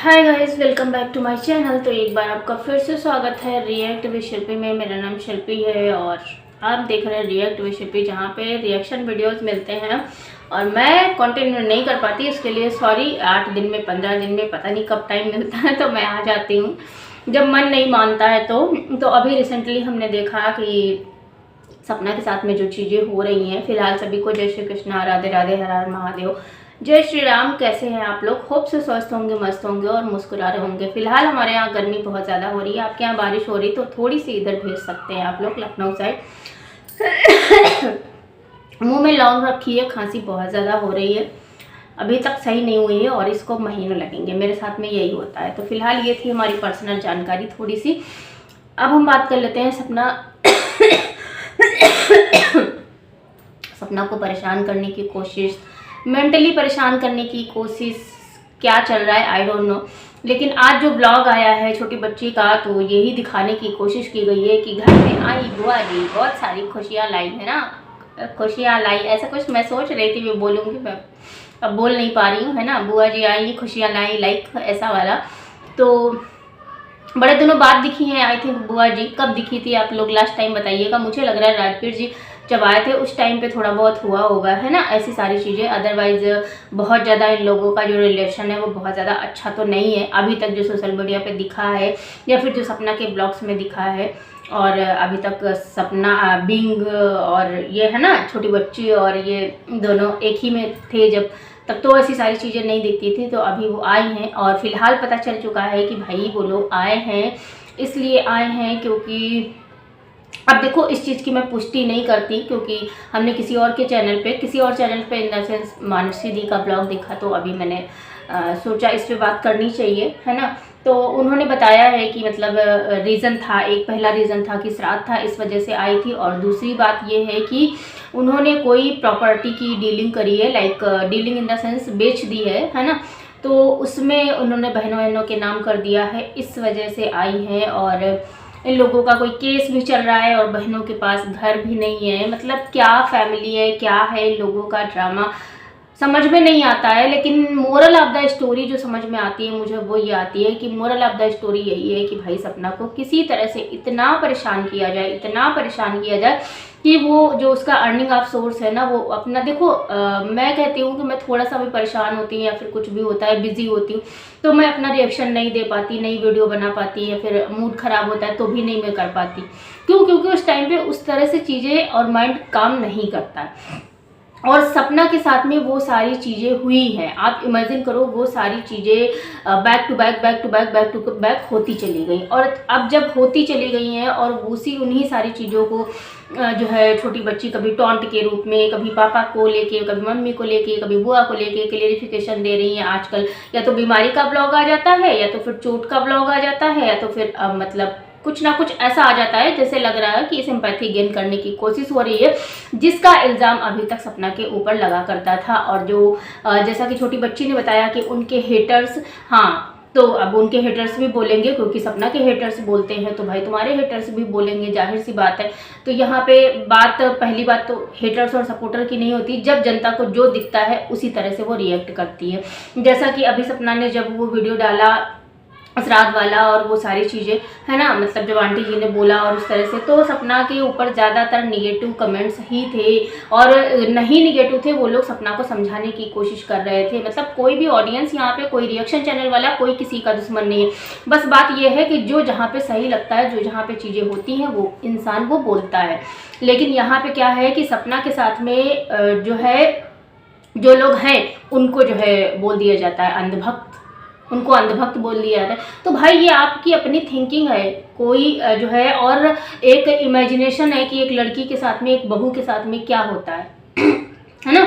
Hi guys, welcome back to my channel. तो एक बार आपका फिर से स्वागत है रिएक्ट विद शिल्पी में। मेरा नाम शिल्पी है और आप देख रहे हैं रिएक्ट विद शिल्पी, जहाँ पे रिएक्शन वीडियोस मिलते हैं और मैं कंटिन्यू नहीं कर पाती, इसके लिए सॉरी। 8 दिन में 15 दिन में पता नहीं कब टाइम मिलता है तो मैं आ जाती हूँ जब मन नहीं मानता है। तो अभी रिसेंटली हमने देखा कि सपना के साथ में जो चीज़ें हो रही हैं। फिलहाल सभी को जय श्री कृष्णा, राधे राधे, हर हर महादेव, जय श्री राम। कैसे हैं आप लोग? होप से स्वस्थ होंगे, मस्त होंगे और मुस्कुरा रहे होंगे। फिलहाल हमारे यहाँ गर्मी बहुत ज़्यादा हो रही है। आपके यहाँ बारिश हो रही तो थोड़ी सी इधर भेज सकते हैं आप लोग, लखनऊ साइड। मुंह में लौंग रखी है, खांसी बहुत ज़्यादा हो रही है, अभी तक सही नहीं हुई है और इसको महीनों लगेंगे। मेरे साथ में यही होता है। तो फिलहाल ये थी हमारी पर्सनल जानकारी थोड़ी सी। अब हम बात कर लेते हैं सपना को परेशान करने की कोशिश, मेंटली परेशान करने की कोशिश क्या चल रहा है आई डोंट नो। लेकिन आज जो ब्लॉग आया है छोटी बच्ची का, तो यही दिखाने की कोशिश की गई है कि घर में आई बुआ जी बहुत सारी खुशियाँ लाई है ना, खुशियाँ लाई, ऐसा कुछ मैं सोच रही थी मैं बोलूँगी, मैं अब बोल नहीं पा रही हूँ, है ना। बुआ जी आई, खुशियाँ लाई, लाइक ऐसा वाला। तो बड़े दिनों बाद दिखी हैं आई थिंक बुआ जी। कब दिखी थी आप लोग लास्ट टाइम बताइएगा। मुझे लग रहा है राजवीर जी जब आए थे उस टाइम पे थोड़ा बहुत हुआ होगा, है ना, ऐसी सारी चीज़ें। अदरवाइज बहुत ज़्यादा इन लोगों का जो रिलेशन है वो बहुत ज़्यादा अच्छा तो नहीं है अभी तक, जो सोशल मीडिया पे दिखा है या फिर जो सपना के ब्लॉग्स में दिखा है। और अभी तक सपना बिंग और ये है ना छोटी बच्ची और ये दोनों एक ही में थे जब, तब तो ऐसी सारी चीज़ें नहीं दिखती थी। तो अभी वो आई हैं और फिलहाल पता चल चुका है कि भाई वो लोग आए हैं, इसलिए आए हैं क्योंकि अब देखो इस चीज़ की मैं पुष्टि नहीं करती, क्योंकि हमने किसी और चैनल पे इन द सेंस मानसी दी का ब्लॉग देखा, तो अभी मैंने सोचा इस पे बात करनी चाहिए, है ना। तो उन्होंने बताया है कि मतलब रीज़न था, एक पहला रीज़न था कि श्राद्ध था इस वजह से आई थी, और दूसरी बात ये है कि उन्होंने कोई प्रॉपर्टी की डीलिंग करी है, like dealing in the sense बेच दी है ना। तो उसमें उन्होंने बहनों के नाम कर दिया है, इस वजह से आई हैं। और इन लोगों का कोई केस भी चल रहा है और बहनों के पास घर भी नहीं है। मतलब क्या फैमिली है, क्या है इन लोगों का ड्रामा, समझ में नहीं आता है। लेकिन मोरल ऑफ द स्टोरी जो समझ में आती है मुझे वो ये आती है कि मोरल ऑफ द स्टोरी यही है कि भाई सपना को किसी तरह से इतना परेशान किया जाए, इतना परेशान किया जाए कि वो जो उसका अर्निंग ऑफ सोर्स है ना वो अपना देखो। मैं कहती हूँ कि मैं थोड़ा सा भी परेशान होती हूँ या फिर कुछ भी होता है, बिजी होती हूँ, तो मैं अपना रिएक्शन नहीं दे पाती, नई वीडियो बना पाती, या फिर मूड ख़राब होता है तो भी नहीं मैं कर पाती। क्यों? क्योंकि उस टाइम पे उस तरह से चीज़ें और माइंड काम नहीं करता है। और सपना के साथ में वो सारी चीज़ें हुई हैं। आप इमेजिन करो, वो सारी चीज़ें बैक टू बैक होती चली गई। और अब जब होती चली गई हैं और उन्हीं सारी चीज़ों को जो है छोटी बच्ची कभी टॉन्ट के रूप में, कभी पापा को लेके, कभी मम्मी को लेके, कभी बुआ को लेके क्लेरिफिकेशन दे रही हैं। आजकल या तो बीमारी का ब्लॉग आ जाता है, या तो फिर चोट का ब्लॉग आ जाता है, या तो फिर मतलब कुछ ना कुछ ऐसा आ जाता है जैसे लग रहा है कि सिंपैथी गेन करने की कोशिश हो रही है, जिसका इल्ज़ाम अभी तक सपना के ऊपर लगा करता था। और जो जैसा कि छोटी बच्ची ने बताया कि उनके हेटर्स, हाँ तो अब उनके हेटर्स भी बोलेंगे, क्योंकि सपना के हेटर्स बोलते हैं तो भाई तुम्हारे हेटर्स भी बोलेंगे, जाहिर सी बात है। तो यहाँ पे पहली बात तो हेटर्स और सपोर्टर की नहीं होती, जब जनता को जो दिखता है उसी तरह से वो रिएक्ट करती है। जैसा कि अभी सपना ने जब वो वीडियो डाला श्राद्ध वाला और वो सारी चीज़ें, है ना, मतलब जब आंटी जी ने बोला और उस तरह से, तो सपना के ऊपर ज़्यादातर निगेटिव कमेंट्स ही थे। और नहीं निगेटिव थे, वो लोग सपना को समझाने की कोशिश कर रहे थे। मतलब कोई भी ऑडियंस यहाँ पे, कोई रिएक्शन चैनल वाला, कोई किसी का दुश्मन नहीं है। बस बात यह है कि जो जहाँ पे सही लगता है, जो जहाँ पे चीज़ें होती हैं वो इंसान वो बोलता है। लेकिन यहाँ पे क्या है कि सपना के साथ में जो है जो लोग हैं उनको जो है बोल दिया जाता है अंधभक्त, उनको अंधभक्त बोल दिया जाता है। तो भाई ये आपकी अपनी थिंकिंग है, कोई जो है, और एक इमेजिनेशन है कि एक लड़की के साथ में, एक बहू के साथ में क्या होता है है ना,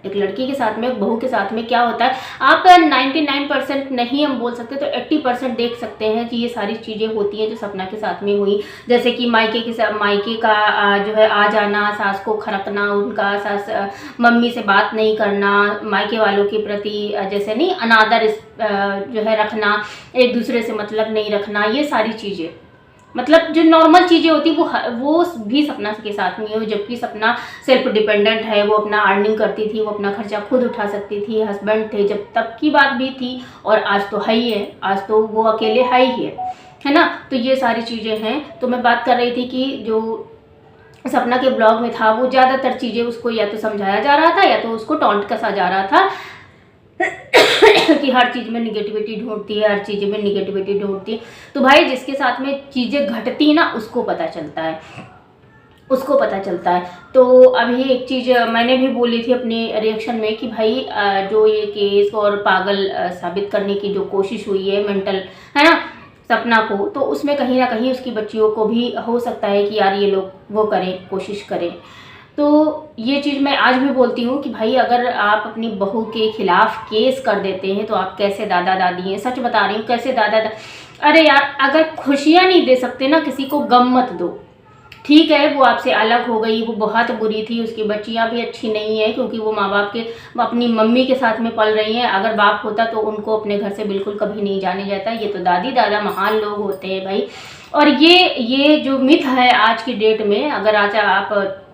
एक लड़की के साथ में, एक बहू के साथ में क्या होता है। आप 99% नहीं हम बोल सकते तो 80% देख सकते हैं कि ये सारी चीज़ें होती हैं जो सपना के साथ में हुई। जैसे कि मायके का जो है आ जाना, सास को खरकना, उनका सास मम्मी से बात नहीं करना, मायके वालों के प्रति जैसे नहीं अनादर जो है रखना, एक दूसरे से मतलब नहीं रखना, ये सारी चीज़ें मतलब जो नॉर्मल चीज़ें होती वो भी सपना के साथ नहीं हो, जबकि सपना सेल्फ डिपेंडेंट है, वो अपना अर्निंग करती थी, वो अपना खर्चा खुद उठा सकती थी, हस्बैंड थे जब तब की बात भी थी, और आज तो है ही है, आज तो वो अकेले है ही है ना। तो ये सारी चीज़ें हैं। तो मैं बात कर रही थी कि जो सपना के ब्लॉग में था वो ज़्यादातर चीज़ें उसको या तो समझाया जा रहा था या तो उसको टॉन्ट कसा जा रहा था कि हर चीज़ में निगेटिविटी ढूंढती है, हर चीज़ में निगेटिविटी ढूंढती है। तो भाई जिसके साथ में चीज़ें घटती ना उसको पता चलता है, उसको पता चलता है। तो अभी एक चीज़ मैंने भी बोली थी अपने रिएक्शन में कि भाई जो ये केस और पागल साबित करने की जो कोशिश हुई है मेंटल, है ना, सपना को, तो उसमें कहीं ना कहीं उसकी बच्चियों को भी हो सकता है कि यार ये लोग वो करें, कोशिश करें। तो ये चीज़ मैं आज भी बोलती हूँ कि भाई अगर आप अपनी बहू के खिलाफ केस कर देते हैं तो आप कैसे दादा दादी हैं, सच बता रही हूँ, कैसे अरे यार अगर खुशियाँ नहीं दे सकते ना किसी को, गम मत दो। ठीक है वो आपसे अलग हो गई, वो बहुत बुरी थी, उसकी बच्चियां भी अच्छी नहीं है क्योंकि वो माँ बाप के अपनी मम्मी के साथ में पल रही हैं। अगर बाप होता तो उनको अपने घर से बिल्कुल कभी नहीं जाने जाता। ये तो दादी दादा महान लोग होते हैं भाई। और ये जो मिथ है आज की डेट में, अगर आज आप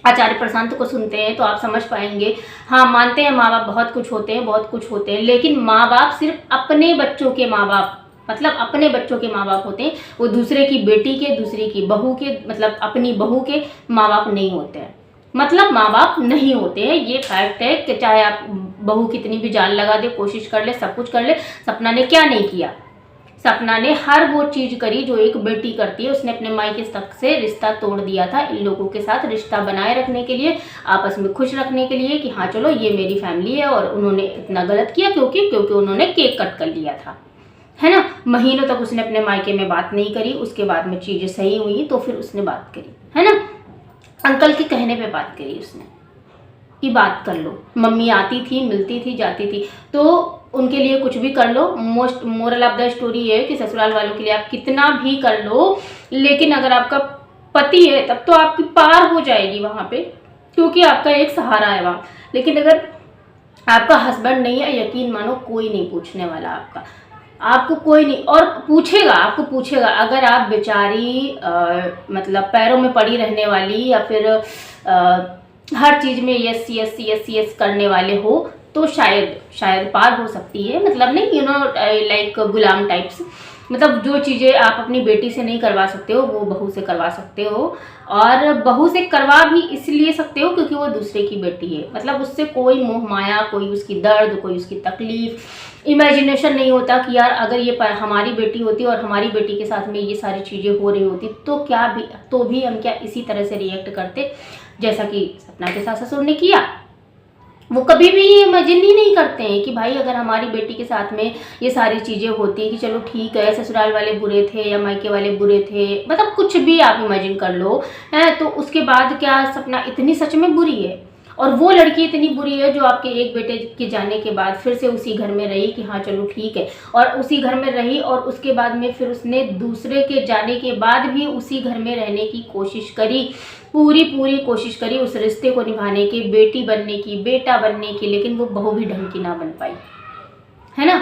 आचार्य प्रशांत को सुनते हैं तो आप समझ पाएंगे। हाँ मानते हैं माँ बाप बहुत कुछ होते हैं, बहुत कुछ होते हैं, लेकिन माँ बाप सिर्फ अपने बच्चों के माँ बाप, मतलब अपने बच्चों के माँ बाप होते हैं। वो दूसरे की बेटी के, दूसरे की बहू के, मतलब अपनी बहू के माँ बाप नहीं होते हैं, मतलब माँ बाप नहीं होते हैं। ये फैक्ट है कि चाहे आप बहू कितनी भी जान लगा दे, कोशिश कर ले, सब कुछ कर ले, सपना ने क्या नहीं किया। सपना ने हर वो चीज करी जो एक बेटी करती है। उसने अपने मायके तक से रिश्ता तोड़ दिया था इन लोगों के साथ, रिश्ता बनाए रखने के लिए, आपस में खुश रखने के लिए कि हाँ चलो ये मेरी फैमिली है। और उन्होंने इतना गलत किया क्योंकि उन्होंने केक कट कर लिया था, है ना। महीनों तक उसने अपने मायके में बात नहीं करी, उसके बाद में चीजें सही हुई तो फिर उसने बात करी, है ना। अंकल के कहने पे बात करी उसने कि बात कर लो। मम्मी आती थी, मिलती थी, जाती थी, तो उनके लिए कुछ भी कर लो। मोरल ऑफ द स्टोरी है कि ससुराल वालों के लिए आप कितना भी कर लो, लेकिन अगर आपका पति है तब तो आपकी पार हो जाएगी वहां पे, क्योंकि आपका एक सहारा है वहां। लेकिन अगर आपका हस्बैंड नहीं है, यकीन मानो कोई नहीं पूछने वाला आपको कोई नहीं। और पूछेगा, आपको पूछेगा अगर आप बेचारी मतलब पैरों में पड़ी रहने वाली या फिर हर चीज में यस यस यस यस करने वाले हो तो शायद पार हो सकती है। मतलब नहीं, लाइक गुलाम टाइप्स, मतलब जो चीज़ें आप अपनी बेटी से नहीं करवा सकते हो वो बहू से करवा सकते हो। और बहू से करवा भी इसलिए सकते हो क्योंकि वो दूसरे की बेटी है, मतलब उससे कोई मोह माया, कोई उसकी दर्द, कोई उसकी तकलीफ, इमेजिनेशन नहीं होता कि यार अगर ये हमारी बेटी होती और हमारी बेटी के साथ में ये सारी चीज़ें हो रही होती तो भी हम क्या इसी तरह से रिएक्ट करते जैसा कि सपना के सास ससुर ने किया। वो कभी भी ये इमेजिन ही नहीं करते हैं कि भाई अगर हमारी बेटी के साथ में ये सारी चीज़ें होती कि चलो ठीक है ससुराल वाले बुरे थे या मायके वाले बुरे थे, मतलब कुछ भी आप इमेजिन कर लो, है तो उसके बाद क्या सपना इतनी सच में बुरी है? और वो लड़की इतनी बुरी है जो आपके एक बेटे के जाने के बाद फिर से उसी घर में रही कि हाँ चलो ठीक है, और उसी घर में रही और उसके बाद में फिर उसने दूसरे के जाने के बाद भी उसी घर में रहने की कोशिश करी, पूरी कोशिश करी उस रिश्ते को निभाने की, बेटी बनने की, बेटा बनने की, लेकिन वो बहू भी ढंग की ना बन पाई, है ना।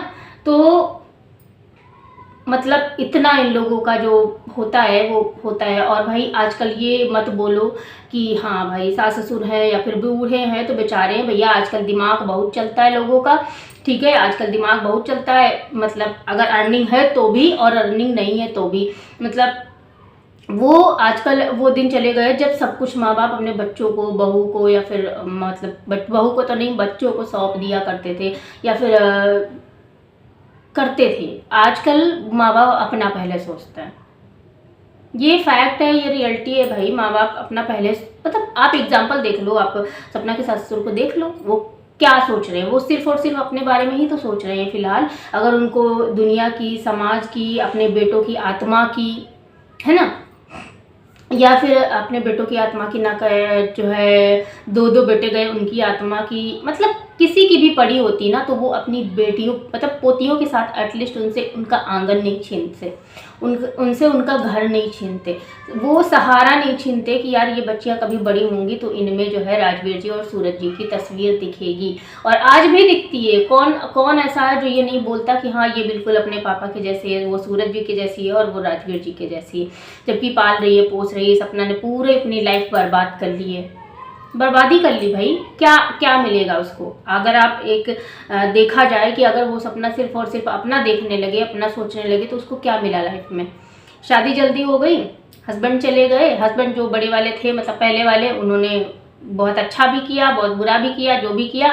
तो मतलब इतना इन लोगों का जो होता है वो होता है। और भाई आजकल ये मत बोलो कि हाँ भाई सास ससुर है या फिर बूढ़े हैं तो बेचारे हैं। भैया आजकल दिमाग बहुत चलता है लोगों का, ठीक है, आजकल दिमाग बहुत चलता है। मतलब अगर अर्निंग है तो भी और अर्निंग नहीं है तो भी, मतलब वो आजकल वो दिन चले गए जब सब कुछ माँ बाप अपने बच्चों को, बहू को, या फिर मतलब बहू को तो नहीं, बच्चों को सौंप दिया करते थे या फिर करते थे। आजकल माँ बाप अपना पहले सोचते हैं, ये फैक्ट है, ये रियलिटी है भाई। माँ बाप अपना पहले, मतलब आप एग्जाम्पल देख लो, आप सपना के ससुर को देख लो, वो क्या सोच रहे हैं। वो सिर्फ और सिर्फ अपने बारे में ही तो सोच रहे हैं फिलहाल। अगर उनको दुनिया की, समाज की, अपने बेटों की आत्मा की, है ना, या फिर अपने बेटों की आत्मा की ना जो है, दो बेटे गए उनकी आत्मा की, मतलब किसी की भी पड़ी होती ना तो वो अपनी बेटियों मतलब पोतियों के साथ एटलीस्ट उनसे उनका आंगन नहीं छीनते, उनसे उनका घर नहीं छीनते, वो सहारा नहीं छीनते कि यार ये बच्चियां कभी बड़ी होंगी तो इनमें जो है राजवीर जी और सूरज जी की तस्वीर दिखेगी। और आज भी दिखती है। कौन कौन ऐसा है जो ये नहीं बोलता कि हाँ ये बिल्कुल अपने पापा के जैसे है, वो सूरज जी के जैसी है और वो राजवीर जी के जैसी है। जबकि पाल रही है, पोस रही है, सपना ने पूरे अपनी लाइफ बर्बाद कर ली है, बर्बादी कर ली भाई। क्या क्या मिलेगा उसको? अगर आप एक देखा जाए कि अगर वो सपना सिर्फ और सिर्फ अपना देखने लगे, अपना सोचने लगे, तो उसको क्या मिला लाइफ में? शादी जल्दी हो गई, हस्बैंड चले गए, हस्बैंड जो बड़े वाले थे मतलब पहले वाले, उन्होंने बहुत अच्छा भी किया, बहुत बुरा भी किया, जो भी किया।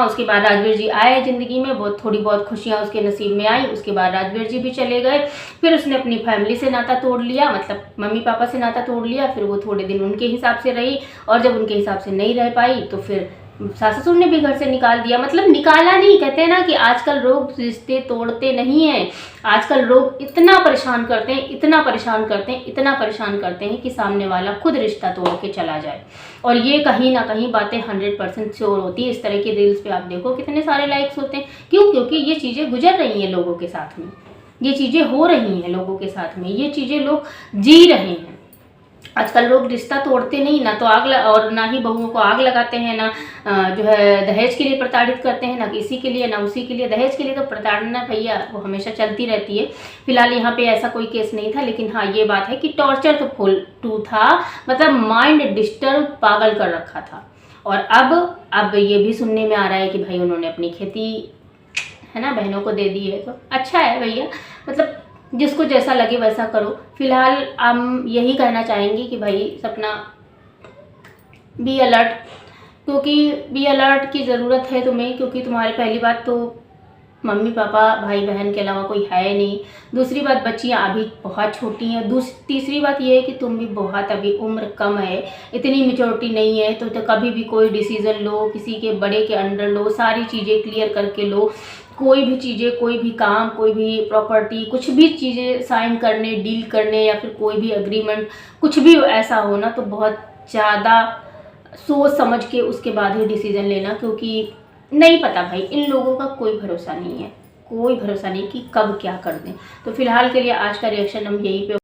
उसके बाद राजवीर जी आए ज़िंदगी में, बहुत थोड़ी बहुत खुशियाँ उसके नसीब में आई। उसके बाद राजवीर जी भी चले गए, फिर उसने अपनी फैमिली से नाता तोड़ लिया, मतलब मम्मी पापा से नाता तोड़ लिया। फिर वो थोड़े दिन उनके हिसाब से रही, और जब उनके हिसाब से नहीं रह पाई तो फिर सास ससुर ने भी घर से निकाल दिया। मतलब निकाला नहीं, कहते हैं ना कि आजकल लोग रिश्ते तोड़ते नहीं हैं, आजकल लोग इतना परेशान करते हैं, इतना परेशान करते हैं, इतना परेशान करते हैं कि सामने वाला खुद रिश्ता तोड़ के चला जाए। और ये कहीं ना कहीं बातें 100% श्योर होती है। इस तरह के रील्स पे आप देखो कितने सारे लाइक्स होते हैं। क्यों? क्योंकि ये चीज़ें गुजर रही हैं लोगों के साथ में, ये चीज़ें हो रही हैं लोगों के साथ में, ये चीज़ें लोग जी रहे हैं। आजकल लोग रिश्ता तोड़ते नहीं, ना तो और ना ही बहुओं को आग लगाते हैं, ना जो है दहेज के लिए प्रताड़ित करते हैं, ना किसी के लिए ना उसी के लिए। दहेज के लिए तो प्रताड़ना भैया वो हमेशा चलती रहती है। फिलहाल यहाँ पे ऐसा कोई केस नहीं था, लेकिन हाँ ये बात है कि टॉर्चर तो फुल टू था, मतलब माइंड डिस्टर्ब, पागल कर रखा था। और अब ये भी सुनने में आ रहा है कि भाई उन्होंने अपनी खेती है ना बहनों को दे दी है, तो अच्छा है भैया, मतलब जिसको जैसा लगे वैसा करो। फिलहाल हम यही कहना चाहेंगे कि भाई सपना बी अलर्ट, क्योंकि बी अलर्ट की ज़रूरत है तुम्हें, क्योंकि तुम्हारे पहली बात तो मम्मी पापा भाई बहन के अलावा कोई है नहीं। दूसरी बात बच्चियाँ अभी बहुत छोटी हैं। तीसरी बात ये है कि तुम भी बहुत अभी उम्र कम है, इतनी मेच्योरिटी नहीं है, तो कभी भी कोई डिसीज़न लो, किसी के बड़े के अंडर लो, सारी चीज़ें क्लियर करके लो। कोई भी चीज़ें, कोई भी काम, कोई भी प्रॉपर्टी, कुछ भी चीज़ें साइन करने, डील करने, या फिर कोई भी एग्रीमेंट, कुछ भी ऐसा हो ना तो बहुत ज़्यादा सोच समझ के उसके बाद ही डिसीज़न लेना, क्योंकि नहीं पता भाई, इन लोगों का कोई भरोसा नहीं है, कोई भरोसा नहीं कि कब क्या कर दें। तो फिलहाल के लिए आज का रिएक्शन हम यहीं पे